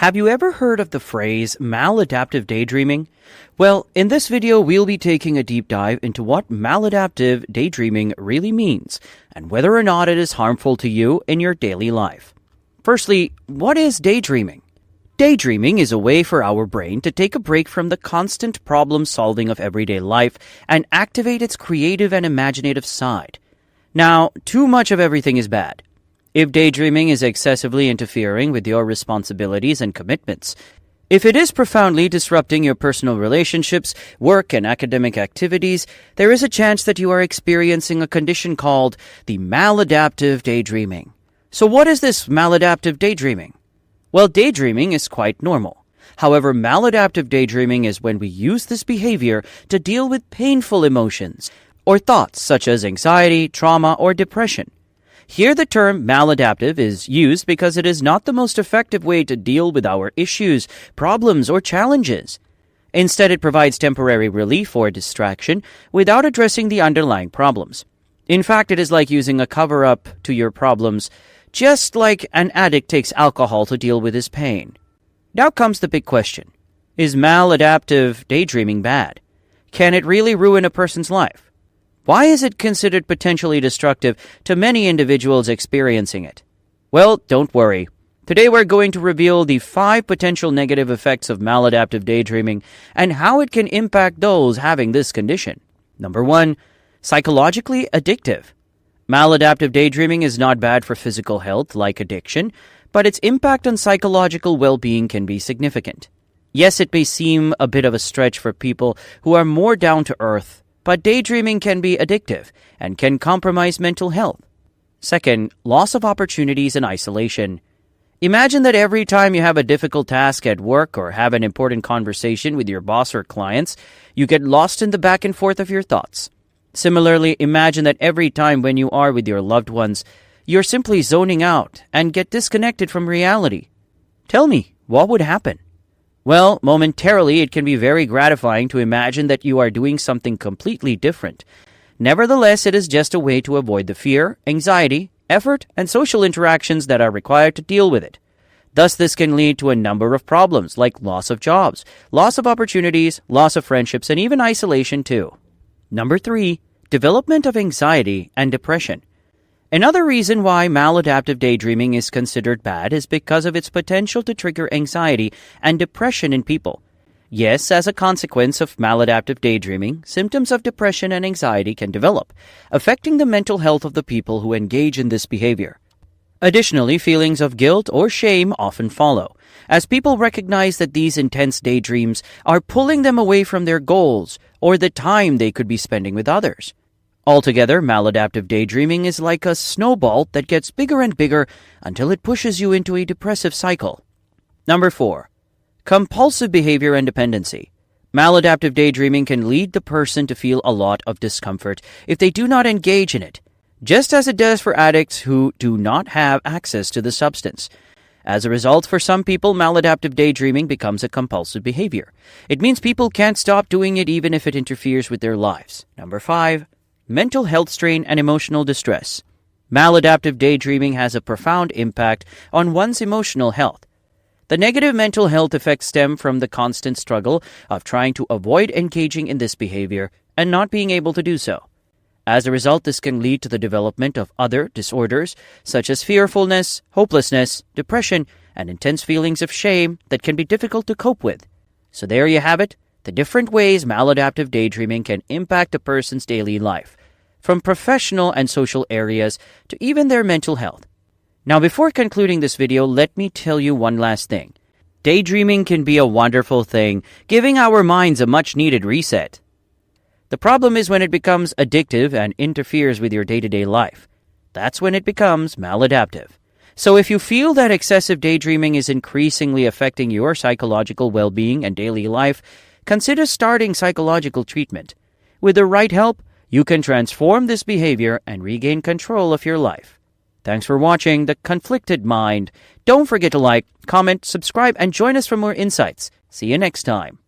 Have you ever heard of the phrase maladaptive daydreaming? Well, in this video, we'll be taking a deep dive into what maladaptive daydreaming really means and whether or not it is harmful to you in your daily life. Firstly, what is daydreaming? Daydreaming is a way for our brain to take a break from the constant problem solving of everyday life and activate its creative and imaginative side. Now, too much of everything is bad. If daydreaming is excessively interfering with your responsibilities and commitments, if it is profoundly disrupting your personal relationships, work, and academic activities, there is a chance that you are experiencing a condition called the maladaptive daydreaming. So what is this maladaptive daydreaming? Well, daydreaming is quite normal. However, maladaptive daydreaming is when we use this behavior to deal with painful emotions or thoughts such as anxiety, trauma, or depression. Here the term maladaptive is used because it is not the most effective way to deal with our issues, problems, or challenges. Instead, it provides temporary relief or distraction without addressing the underlying problems. In fact, it is like using a cover-up to your problems, just like an addict takes alcohol to deal with his pain. Now comes the big question. Is maladaptive daydreaming bad? Can it really ruin a person's life? Why is it considered potentially destructive to many individuals experiencing it? Well, don't worry. Today we're going to reveal the 5 potential negative effects of maladaptive daydreaming and how it can impact those having this condition. Number 1, psychologically addictive. Maladaptive daydreaming is not bad for physical health like addiction, but its impact on psychological well-being can be significant. Yes, it may seem a bit of a stretch for people who are more down to earth, but daydreaming can be addictive and can compromise mental health. Second, loss of opportunities and isolation. Imagine that every time you have a difficult task at work or have an important conversation with your boss or clients, you get lost in the back and forth of your thoughts. Similarly, imagine that every time when you are with your loved ones, you're simply zoning out and get disconnected from reality. Tell me, what would happen? Well, momentarily, it can be very gratifying to imagine that you are doing something completely different. Nevertheless, it is just a way to avoid the fear, anxiety, effort, and social interactions that are required to deal with it. Thus, this can lead to a number of problems like loss of jobs, loss of opportunities, loss of friendships, and even isolation too. Number 3, development of anxiety and depression. Another reason why maladaptive daydreaming is considered bad is because of its potential to trigger anxiety and depression in people. Yes, as a consequence of maladaptive daydreaming, symptoms of depression and anxiety can develop, affecting the mental health of the people who engage in this behavior. Additionally, feelings of guilt or shame often follow, as people recognize that these intense daydreams are pulling them away from their goals or the time they could be spending with others. Altogether, maladaptive daydreaming is like a snowball that gets bigger and bigger until it pushes you into a depressive cycle. Number 4, compulsive behavior and dependency. Maladaptive daydreaming can lead the person to feel a lot of discomfort if they do not engage in it, just as it does for addicts who do not have access to the substance. As a result, for some people, maladaptive daydreaming becomes a compulsive behavior. It means people can't stop doing it even if it interferes with their lives. Number 5, mental health strain and emotional distress. Maladaptive daydreaming has a profound impact on one's emotional health. The negative mental health effects stem from the constant struggle of trying to avoid engaging in this behavior and not being able to do so. As a result, this can lead to the development of other disorders such as fearfulness, hopelessness, depression, and intense feelings of shame that can be difficult to cope with. So there you have it, the different ways maladaptive daydreaming can impact a person's daily life, from professional and social areas to even their mental health. Now, before concluding this video, let me tell you one last thing. Daydreaming can be a wonderful thing, giving our minds a much-needed reset. The problem is when it becomes addictive and interferes with your day-to-day life. That's when it becomes maladaptive. So if you feel that excessive daydreaming is increasingly affecting your psychological well-being and daily life, consider starting psychological treatment. With the right help, you can transform this behavior and regain control of your life. Thanks for watching The Conflicted Mind. Don't forget to like, comment, subscribe, and join us for more insights. See you next time.